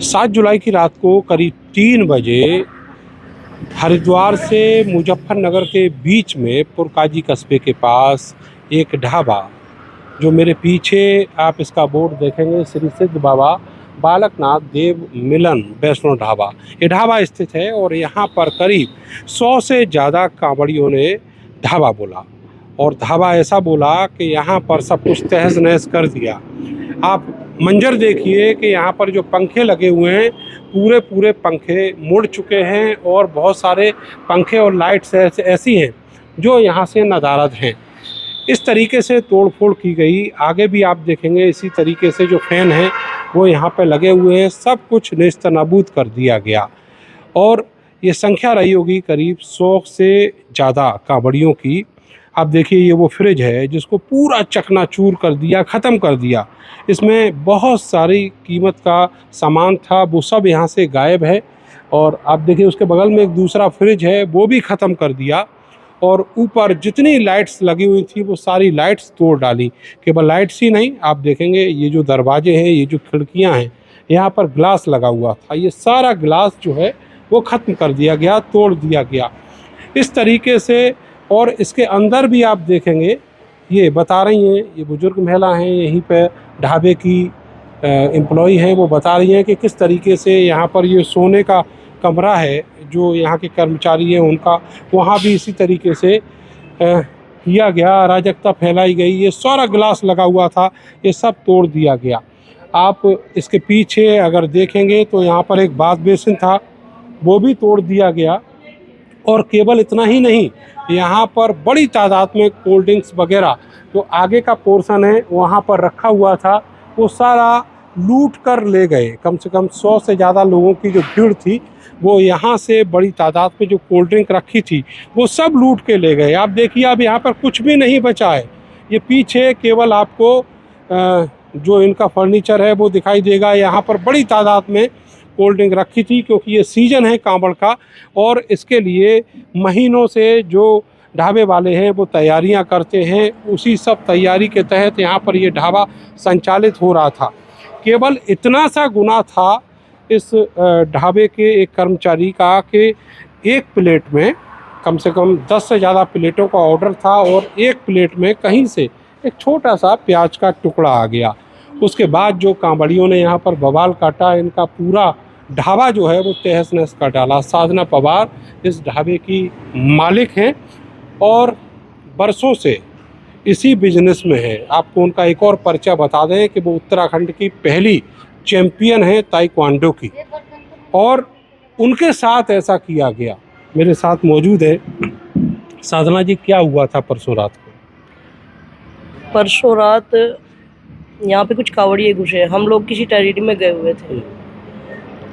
7 जुलाई की रात को करीब 3 बजे हरिद्वार से मुजफ्फरनगर के बीच में पुरकाजी कस्बे के पास एक ढाबा, जो मेरे पीछे आप इसका बोर्ड देखेंगे, श्री सिद्ध बाबा बालकनाथ देव मिलन वैष्णो ढाबा, ये ढाबा स्थित है। और यहाँ पर करीब 100 से ज़्यादा कांवड़ियों ने ढाबा बोला, और ढाबा ऐसा बोला कि यहाँ पर सब कुछ तहस नहस कर दिया। आप मंजर देखिए कि यहाँ पर जो पंखे लगे हुए हैं, पूरे पूरे पंखे मुड़ चुके हैं, और बहुत सारे पंखे और लाइट्स ऐसी हैं जो यहाँ से नदारद हैं। इस तरीके से तोड़फोड़ की गई। आगे भी आप देखेंगे इसी तरीके से जो फैन हैं वो यहाँ पे लगे हुए हैं, सब कुछ नेस्तनाबूद कर दिया गया। और ये संख्या रही होगी करीब 100 से ज़्यादा कांवड़ियों की। आप देखिए ये वो फ्रिज है जिसको पूरा चकनाचूर कर दिया, ख़त्म कर दिया। इसमें बहुत सारी कीमत का सामान था, वो सब यहाँ से गायब है। और आप देखिए उसके बगल में एक दूसरा फ्रिज है, वो भी ख़त्म कर दिया। और ऊपर जितनी लाइट्स लगी हुई थी वो सारी लाइट्स तोड़ डाली। केवल लाइट्स ही नहीं, आप देखेंगे ये जो दरवाजे हैं, ये जो खिड़कियां हैं, यहाँ पर ग्लास लगा हुआ था, ये सारा ग्लास जो है वो ख़त्म कर दिया गया, तोड़ दिया गया इस तरीके से। और इसके अंदर भी आप देखेंगे, ये बता रही हैं, ये बुजुर्ग महिला हैं, यहीं पे ढाबे की एम्प्लॉई हैं, वो बता रही हैं कि किस तरीके से यहाँ पर ये सोने का कमरा है, जो यहाँ के कर्मचारी हैं उनका, वहाँ भी इसी तरीके से किया गया, अराजकता फैलाई गई। ये सारा ग्लास लगा हुआ था, ये सब तोड़ दिया गया। आप इसके पीछे अगर देखेंगे तो यहाँ पर एक बाथ बेसिन था, वो भी तोड़ दिया गया। और केवल इतना ही नहीं, यहाँ पर बड़ी तादाद में कोल्ड ड्रिंक्स वगैरह जो आगे का पोर्शन है वहाँ पर रखा हुआ था, वो सारा लूट कर ले गए। कम से कम 100 से ज़्यादा लोगों की जो भीड़ थी, वो यहाँ से बड़ी तादाद में जो कोल्ड ड्रिंक रखी थी वो सब लूट के ले गए। आप देखिए अब यहाँ पर कुछ भी नहीं बचा है। ये पीछे केवल आपको जो इनका फर्नीचर है वो दिखाई देगा। यहाँ पर बड़ी तादाद में कोल्ड ड्रिंक रखी थी, क्योंकि ये सीज़न है कांवड़ का, और इसके लिए महीनों से जो ढाबे वाले हैं वो तैयारियां करते हैं। उसी सब तैयारी के तहत यहाँ पर ये ढाबा संचालित हो रहा था। केवल इतना सा गुनाह था इस ढाबे के एक कर्मचारी का कि एक प्लेट में कम से कम 10 से ज़्यादा प्लेटों का ऑर्डर था, और एक प्लेट में कहीं से एक छोटा सा प्याज का टुकड़ा आ गया। उसके बाद जो कांवड़ियों ने यहाँ पर बवाल काटा, इनका पूरा ढाबा जो है वो तहस नहस कर डाला। साधना पवार इस ढाबे की मालिक हैं और बरसों से इसी बिजनेस में है। आपको उनका एक और परिचय बता दें कि वो उत्तराखंड की पहली चैंपियन है ताइक्वांडो की, और उनके साथ ऐसा किया गया। मेरे साथ मौजूद है साधना जी, क्या हुआ था परसों रात को? परसों रात यहाँ पे कुछ कावड़िए घुसे, हम लोग किसी टेरिटरी में गए हुए थे,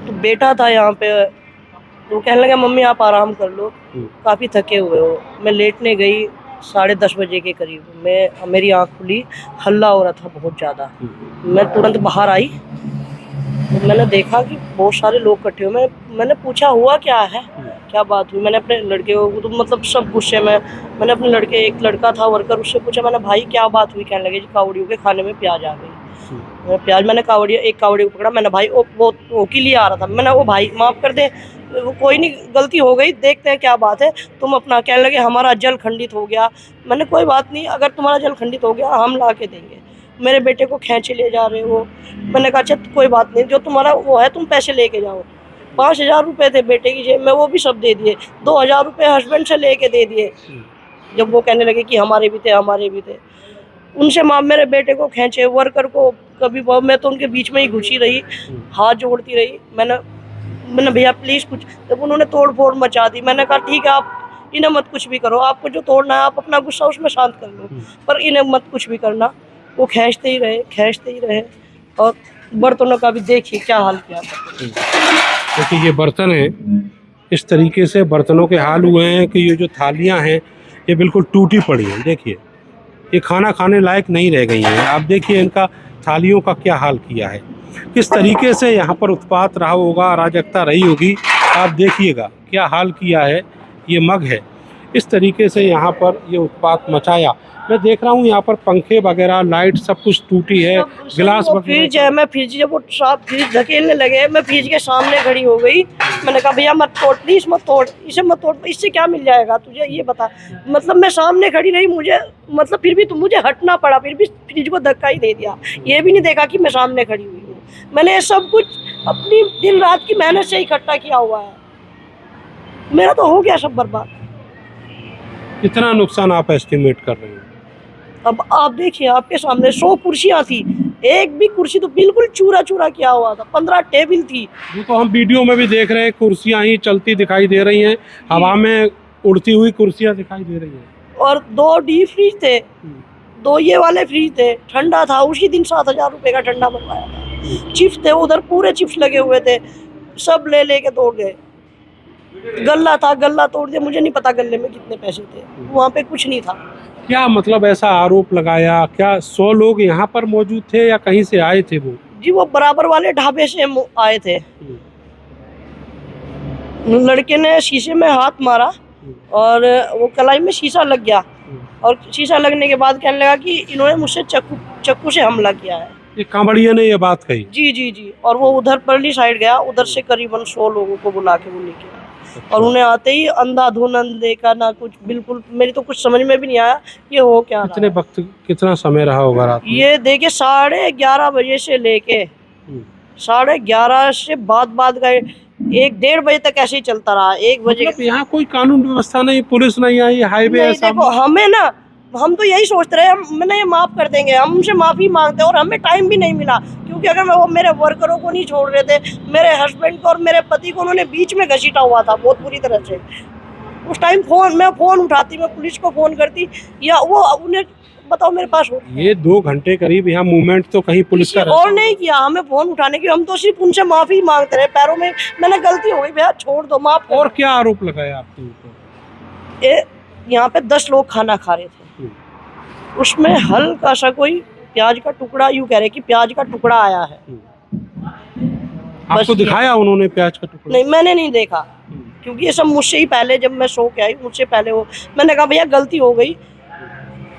तो बेटा था यहाँ पे, तो कहने लगा मम्मी आप आराम कर लो, काफ़ी थके हुए हो। मैं लेटने गई 10:30 बजे के करीब, मेरी आँख खुली, हल्ला हो रहा था बहुत ज़्यादा। मैं तुरंत बाहर आई, तो मैंने देखा कि बहुत सारे लोग इकट्ठे हुए। मैंने पूछा हुआ क्या है, क्या बात हुई। मैंने अपने लड़के को, तो मतलब सब गुस्से में, मैंने अपने लड़के, एक लड़का था वर्कर, उससे पूछा, मैंने भाई क्या बात हुई। कहने लगे जी कावड़ियों के खाने में प्याज आ गई। प्याज, मैंने एक कावड़ी को पकड़ा, मैंने भाई वो के लिए आ रहा था, मैंने वो भाई माफ़ कर दे, वो कोई नहीं, गलती हो गई, देखते हैं क्या बात है, तुम अपना। कहने लगे हमारा जल खंडित हो गया। मैंने कोई बात नहीं, अगर तुम्हारा जल खंडित हो गया हम ला के देंगे, मेरे बेटे को खींचे ले जा रहे हो। मैंने कहा अच्छा कोई बात नहीं, जो तुम्हारा वो है तुम पैसे लेके जाओ। 5,000 रुपये थे बेटे की जेब में, वो भी सब दे दिए। 2,000 रुपये हस्बैंड से लेके दे दिए। जब वो कहने लगे कि हमारे भी थे, उनसे मेरे बेटे को खींचे, वर्कर को कभी, मैं तो उनके बीच में ही घुसी रही, हाथ जोड़ती रही। मैंने भैया प्लीज़ कुछ, जब उन्होंने तोड़ फोड़ मचा दी, मैंने कहा ठीक है आप इन्हें मत कुछ भी करो, आपको जो तोड़ना है आप अपना गुस्सा उसमें शांत कर लो, पर इन्हें मत कुछ भी करना। वो खींचते ही रहे। और बर्तनों का भी देखिए क्या हाल किया था। देखिए ये बर्तन है, इस तरीके से बर्तनों के हाल हुए हैं कि ये जो थालियां हैं ये बिल्कुल टूटी पड़ी हैं। देखिए ये खाना खाने लायक नहीं रह गई हैं। आप देखिए इनका थालियों का क्या हाल किया है, किस तरीके से यहाँ पर उत्पात रहा होगा, अराजकता रही होगी। आप देखिएगा क्या हाल किया है। ये मग है, इस तरीके से यहाँ पर ये उत्पात मचाया। मैं देख रहा हूँ यहाँ पर पंखे वगैरह, लाइट सब कुछ टूटी है, गिलास वो वगैरह। फ्रिज है, मैं फ्रिज जब वो साहब फ्रिज धकेलने लगे, मैं फ्रिज के सामने खड़ी हो गई। मैंने कहा भैया मत तोड़, प्लीज मत तोड़, इसे मत तोड़, इससे क्या मिल जाएगा तुझे ये बता। मतलब मैं सामने खड़ी रही, मुझे मतलब फिर भी मुझे हटना पड़ा, फिर भी फ्रिज को धक्का ही दे दिया। ये भी नहीं देखा कि मैं सामने खड़ी हुई हूँ। मैंने ये सब कुछ अपनी दिन रात की मेहनत से इकट्ठा किया हुआ है, मेरा तो हो गया सब बर्बाद। कितना नुकसान आप एस्टिमेट कर रहे हैं? अब आप देखिए, आपके सामने 100 कुर्सियां थी, एक भी कुर्सी तो बिल्कुल चूरा चूरा किया हुआ था। 15 टेबल थी। वो तो हम वीडियो में भी देख रहे हैं, कुर्सियां ही चलती दिखाई दे रही हैं, हवा में उड़ती हुई कुर्सियां दिखाई दे रही हैं। और 2 डीप फ्रिज थे, 2 ये वाले फ्रिज थे, ठंडा था। उसी दिन 7,000 रुपए का ठंडा बनवाया था। चिप्स थे उधर, पूरे चिप्स लगे हुए थे, सब ले लेके तोड़ गए। गल्ला था, गल्ला तोड़ दिया। मुझे नहीं पता गल्ले में कितने पैसे थे, वहाँ पे कुछ नहीं था। क्या मतलब ऐसा आरोप लगाया? क्या 100 लोग यहाँ पर मौजूद थे या कहीं से आए थे वो? जी वो बराबर वाले ढाबे से आए थे। लड़के ने शीशे में हाथ मारा और वो कलाई में शीशा लग गया। और शीशा लगने के बाद कहने लगा कि इन्होंने मुझसे चक्कू से हमला किया है। ये कांवड़िया ने ये बात कही? जी जी जी। और वो उधर परली साइड गया, उधर से करीबन 100 लोगों को बुला के वो लेके आया। और उन्हें आते ही अंधाधुन देखा ना कुछ, बिल्कुल मेरी तो कुछ समझ में भी नहीं आया ये हो क्या कितने रहा है। वक्त, कितना समय रहा होगा रात में? ये देखिए 11:30 बजे से लेके 11:30 से बाद का 1-1:30 बजे तक ऐसे ही चलता रहा। 1 बजे मतलब यहाँ कोई कानून व्यवस्था नहीं, पुलिस नहीं आई, हाईवे है नहीं। देखो सामने। हमें ना, हम तो यही सोचते रहे मैंने ये माफ कर देंगे, हम उनसे माफी मांगते हैं। और हमें टाइम भी नहीं मिला, क्योंकि अगर मैं वो मेरे वर्करों को नहीं छोड़ रहे थे, मेरे हस्बैंड को और मेरे पति को उन्होंने बीच में घसीटा हुआ था बहुत बुरी तरह से। उस टाइम मैं फोन उठाती, मैं पुलिस को फोन करती, या वो उन्हें बताओ मेरे पास हो। ये 2 घंटे करीब यहाँ मूवमेंट तो कहीं पुलिस का और नहीं किया हमें फोन उठाने की, हम तो सिर्फ उनसे माफी मांगते रहे। पैरों में मैंने गलती हो गई भैया, छोड़ दो, माफ कर। और क्या आरोप लगाया आपके ऊपर? यहाँ पे 10 लोग खाना खा रहे थे, उसमें हल्का सा कोई प्याज का टुकड़ा, यूं कह रहे कि प्याज का टुकड़ा आया है। आपको दिखाया उन्होंने प्याज का टुकड़ा? नहीं मैंने नहीं देखा, क्योंकि ये सब मुझसे ही पहले, जब मैं सो के आई मुझसे पहले वो, मैंने कहा भैया गलती हो गई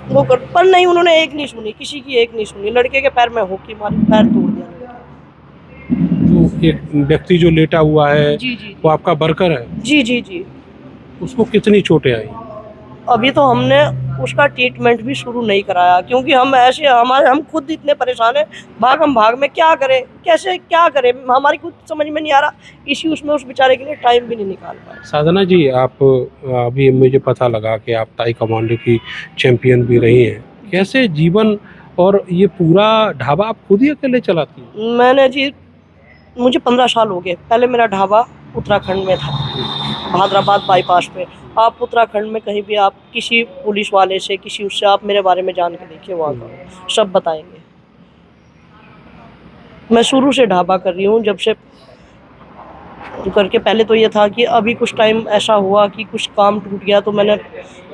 वो कर, पर नहीं, उन्होंने एक नहीं सुनी, किसी की एक नहीं सुनी। लड़के के पैर में होकी मारी, पैर तोड़ दिया। तो एक व्यक्ति जो लेटा हुआ है, जी जी वो आपका वर्कर है? जी जी जी। उसको कितनी चोटें आई? अभी तो हमने उसका ट्रीटमेंट भी शुरू नहीं कराया, क्योंकि हम ऐसे हम खुद इतने परेशान हैं, भाग में क्या करें, कैसे क्या करें, हमारी खुद समझ में नहीं आ रहा। इसी उसमें उस बेचारे के लिए टाइम भी नहीं निकाल पाए। साधना जी, आप अभी मुझे पता लगा कि आप ताइक्वांडो की चैंपियन भी रही हैं। कैसे जीवन, और ये पूरा ढाबा आप खुद ही अकेले चलाती हैं? मैंने जी, मुझे 15 साल हो गए। पहले मेरा ढाबा उत्तराखंड में था, हैदराबाद बाईपास पे। आप उत्तराखंड में कहीं भी आप किसी पुलिस वाले से, किसी उससे आप मेरे बारे में जान के देखिए, वहाँ का सब बताएंगे। मैं शुरू से ढाबा कर रही हूँ, जब से करके। पहले तो ये था कि अभी कुछ टाइम ऐसा हुआ कि कुछ काम टूट गया, तो मैंने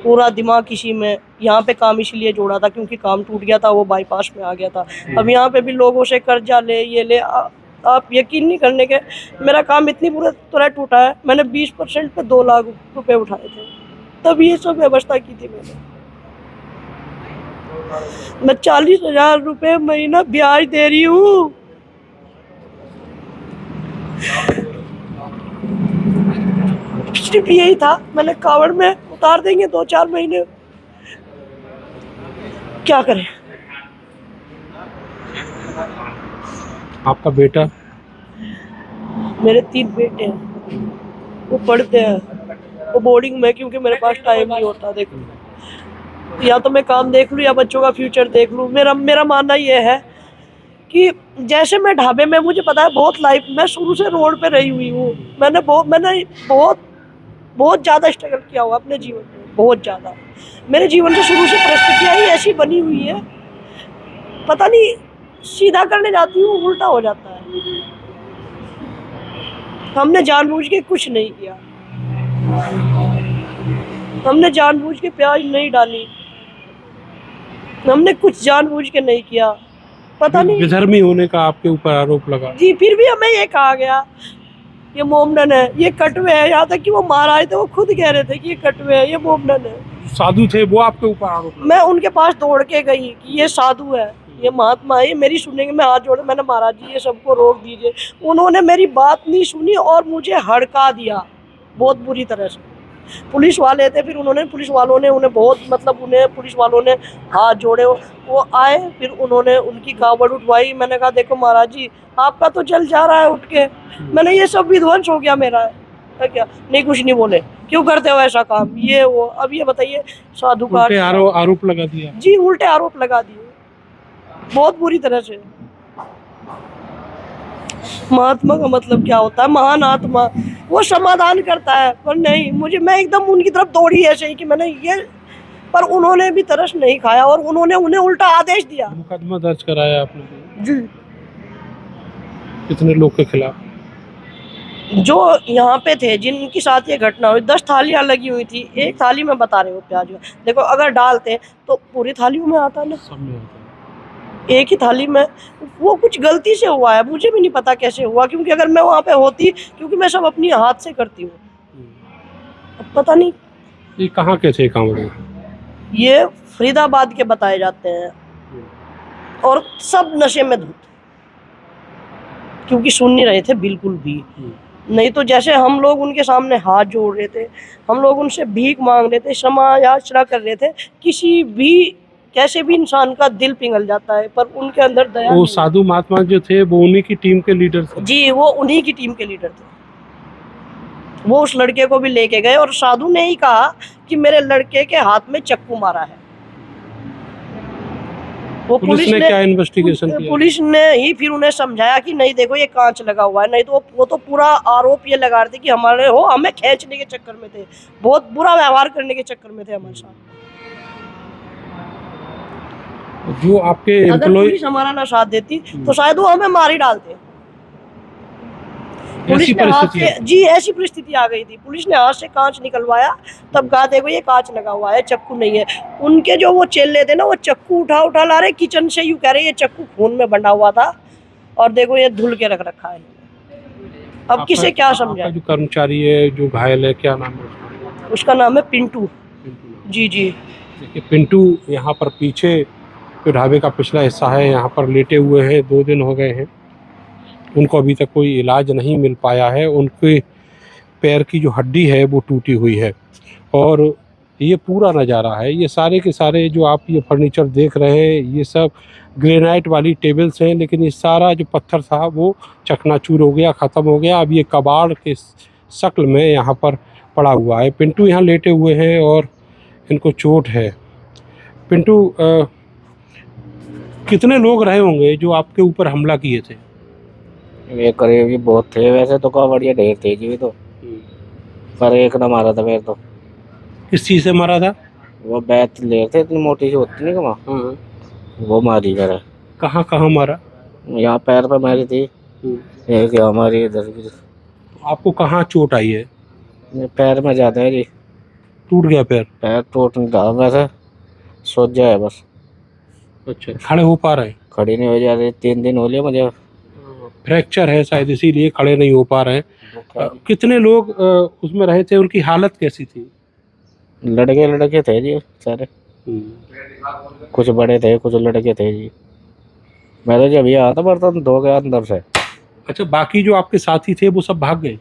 पूरा दिमाग इसी में, यहाँ पे काम इसलिए जोड़ा था क्योंकि काम टूट गया था, वो बाईपास में आ गया था। अब यहाँ पे भी लोगों से कर्जा ले, ये ले, आप यकीन नहीं करने के, मेरा काम इतनी बुरी तरह टूटा है, मैंने 20% पे 2 लाख रुपए उठाए थे, तब ये सब व्यवस्था की थी मैंने। मैं 40,000 रुपए महीना ब्याज दे रही हूँ। सिर्फ यही था, मैंने कावड़ में उतार देंगे 2-4 महीने, क्या करें। आपका बेटा? मेरे 3 बेटे हैं, वो पढ़ते हैं, वो बोर्डिंग में, क्योंकि मेरे पास टाइम नहीं होता। देखो, या तो मैं काम देख लूँ या बच्चों का फ्यूचर देख लूँ। मेरा मानना ये है कि जैसे मैं ढाबे में, मुझे पता है बहुत लाइफ, मैं शुरू से रोड पे रही हुई हूँ। मैंने बहुत ज़्यादा स्ट्रगल किया हुआ अपने जीवन में, बहुत ज़्यादा। मेरे जीवन से शुरू से परिस्थितियाँ ही ऐसी बनी हुई है, पता नहीं, सीधा करने जाती हूँ उल्टा हो जाता है। हमने जानबूझ के कुछ नहीं किया, हमने जानबूझ के प्याज नहीं डाली, हमने कुछ जानबूझ के नहीं किया, पता नहीं। विधर्मी होने का आपके ऊपर आरोप लगा? जी, फिर भी हमें ये कहा गया ये मोमडन है, ये कटवे है। यहाँ तक कि वो महाराज थे, वो खुद कह रहे थे कि ये कटवे है, ये मोमडन है। साधु थे वो आपके ऊपर आरोप लगा? मैं उनके पास दौड़ के गई कि ये साधु है, ये महात्मा है, ये मेरी सुनेंगे। मैं हाथ जोड़े, मैंने महाराज जी ये सबको रोक दीजिए। उन्होंने मेरी बात नहीं सुनी और मुझे हड़का दिया बहुत बुरी तरह से। पुलिस वाले थे, फिर उन्होंने पुलिस वालों ने उन्हें बहुत मतलब उन्हें पुलिस वालों ने हाथ जोड़े। वो आए, फिर उन्होंने उनकी कावड़ उठवाई। मैंने कहा देखो महाराज जी, आपका तो जल जा रहा है उठ के। मैंने ये सब विध्वंस हो गया मेरा है क्या? नहीं, कुछ नहीं बोले। क्यों करते हो ऐसा काम, ये वो। अब ये बताइए, साधु का उल्टे आरोप लगा दिया? जी, उल्टे आरोप लगा दिए बहुत बुरी तरह से। महात्मा का मतलब क्या होता है? महान आत्मा, वो समाधान करता है। पर नहीं, मैं एकदम उनकी तरफ दौड़ी ऐसे ही कि मैंने ये, पर उन्होंने भी तरस नहीं खाया और उन्होंने उन्हें उल्टा आदेश दिया। मुकदमा दर्ज कराया आपने? जी। कितने लोग के खिलाफ? जो यहाँ पे थे, जिनके साथ ये घटना हुई, 10 थालियां लगी हुई थी। एक थाली में बता रहे हो प्याज का, देखो अगर डालते तो पूरी थालियों में आता ना, सब में होता एक ही थाली में। वो कुछ गलती से हुआ है, मुझे भी नहीं पता कैसे हुआ, क्योंकि अगर मैं वहाँ पे होती, क्योंकि मैं सब अपनी हाथ से करती हूँ। अब पता नहीं है। ये कहाँ के थे कांवड़े? ये फरीदाबाद के बताए जाते हैं और सब नशे में धुत, क्योंकि सुन नहीं रहे थे बिल्कुल भी। नहीं तो जैसे हम लोग उनके सामने हाथ जोड़ रहे थे, हम लोग उनसे भीख मांग रहे थे, क्षमा याचना कर रहे थे, किसी भी कैसे भी इंसान का दिल पिघल जाता है, पर उनके अंदर दया वो नहीं। साधु महात्मा जो थे वो उन्हीं की टीम के लीडर थे? जी, वो उन्हीं की टीम के लीडर थे। वो उस लड़के को भी लेके गए और साधु ने ही कहा कि मेरे लड़के के हाथ में चक्कू मारा है। वो पुलिस ने क्या इन्वेस्टिगेशन किया? पुलिस ने ही फिर उन्हें समझाया कि नहीं देखो ये कांच लगा हुआ है। नहीं तो वो तो पूरा आरोप ये लगा रहे थे कि हमारे हो हमें खींचने के चक्कर में थे, बहुत बुरा व्यवहार करने के चक्कर में थे हमारे साथ। जो आपके अगर एम्प्लॉय पुलिस हमारा ना साथ देती तो शायद वो हमें मार ही डालते। पुलिस ने हाथ से, जी ऐसी परिस्थिति आ गई थी, पुलिस ने हाथ से कांच निकलवाया, तब कहा देखो ये कांच लगा हुआ है, चक्कू नहीं है। उनके जो वो चेले थे ना, वो चक्कू उठा ला रहे किचन से, यूं कह रहे ये चक्कू खून में बंधा हुआ था और देखो ये धुल के रख रखा है। अब किसे क्या समझाए? जो कर्मचारी है जो घायल है, क्या नाम है उसका? नाम है पिंटू। जी जी। देखिए पिंटू यहाँ पर पीछे जो ढाबे का पिछला हिस्सा है, यहाँ पर लेटे हुए हैं, 2 दिन हो गए हैं। उनको अभी तक कोई इलाज नहीं मिल पाया है। उनके पैर की जो हड्डी है वो टूटी हुई है और ये पूरा नज़ारा है। ये सारे के सारे जो आप ये फर्नीचर देख रहे हैं, ये सब ग्रेनाइट वाली टेबल्स हैं, लेकिन ये सारा जो पत्थर था वो चकनाचूर हो गया, ख़त्म हो गया। अब ये कबाड़ के शक्ल में यहाँ पर पड़ा हुआ है। पिंटू यहाँ लेटे हुए हैं और इनको चोट है। पिंटू, कितने लोग रहे होंगे जो आपके ऊपर हमला किए थे? ये करीब बहुत थे, वैसे तो बढ़िया ढेर थे जी। तो पर एक ना मारा था मेरे तो। किस चीज़ से मारा था? वो बैत ले थे, इतनी मोटी सी होती नहीं कमा, वो मारी मेरा। कहाँ कहाँ मारा? यहाँ पैर पे मारी थी, एक यहाँ मारी इधर भी। आपको कहाँ चोट आई है? पैर में ज्यादा है जी। टूट गया पैर? पैर टूट नहीं रहा, वैसे सोच जाए बस। अच्छा, खड़े हो पा रहे? खड़ी नहीं हो जा रही, 3 दिन हो लिए मुझे। फ्रैक्चर है शायद, इसीलिए खड़े नहीं हो पा रहे हैं। कितने लोग उसमें रहे थे, उनकी हालत कैसी थी? लड़के थे जी सारे, कुछ बड़े थे कुछ लड़के थे जी। मैं तो जब ये आया था बर्तन धो गया अंदर से। अच्छा, बाकी जो आपके साथी थे वो सब भाग गए?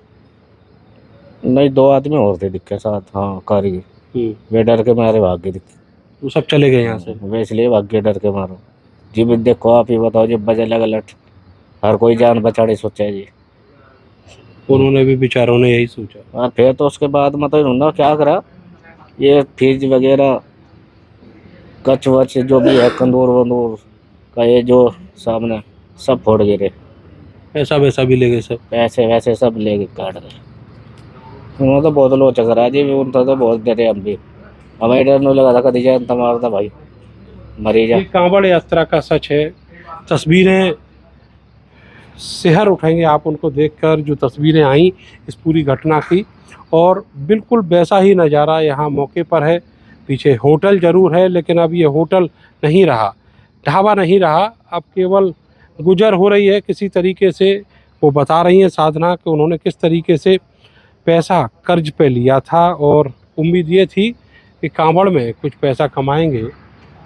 नहीं, 2 आदमी और थे दिक्के साथ, हाँ कारीगर। वे डर के मारे भाग गए दिक्के, वो सब चले गए यहाँ से? वे इसलिए भाग गए डर के मारो जी। भी देखो आप ही बताओ, जब बजे लगा लट, हर कोई जान बचाने सोचा है जी। उन्होंने भी बेचारों ने यही सोचा। और फिर तो उसके बाद मतलब उन्होंने क्या करा, ये फ्रिज वगैरह कच वच जो भी है, कंदूर वंदूर का, ये जो सामने सब फोड़ गिरे। पैसा वैसा भी ले गए सब? पैसे वैसे सब ले गए, काट गए। उन्होंने तो बहुत लोचा करा जी, उनका तो बहुत डरे हम भी। हमें डर नहीं लगा था कभी जान तमार था भाई, मरी जा। ये कांवड़ यात्रा का सच है। तस्वीरें शहर उठाएंगे आप उनको देखकर, जो तस्वीरें आई इस पूरी घटना की, और बिल्कुल वैसा ही नज़ारा यहाँ मौके पर है। पीछे होटल ज़रूर है, लेकिन अब ये होटल नहीं रहा, ढाबा नहीं रहा, अब केवल गुजर हो रही है किसी तरीके से। वो बता रही हैं साधना कि उन्होंने किस तरीके से पैसा कर्ज पे लिया था और उम्मीद ये थी कि कांवड़ में कुछ पैसा कमाएंगे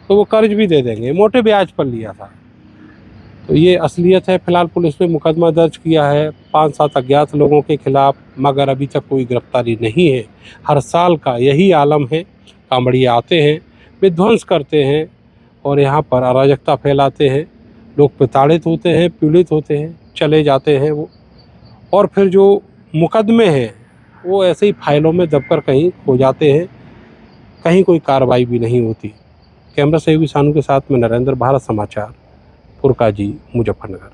तो वो कर्ज भी दे देंगे, मोटे ब्याज पर लिया था। तो ये असलियत है। फिलहाल पुलिस ने मुकदमा दर्ज किया है 5-7 अज्ञात लोगों के खिलाफ, मगर अभी तक कोई गिरफ्तारी नहीं है। हर साल का यही आलम है, कांवड़िया आते हैं, विध्वंस करते हैं और यहाँ पर अराजकता फैलाते हैं। लोग प्रताड़ित होते हैं, पीड़ित होते हैं, चले जाते हैं वो, और फिर जो मुकदमे हैं वो ऐसे ही फाइलों में दबकर कहीं खो जाते हैं, कहीं कोई कार्रवाई भी नहीं होती। कैमरा सहयोगी सानू के साथ में नरेंद्र, भारत समाचार, पुरकाजी, मुजफ्फरनगर।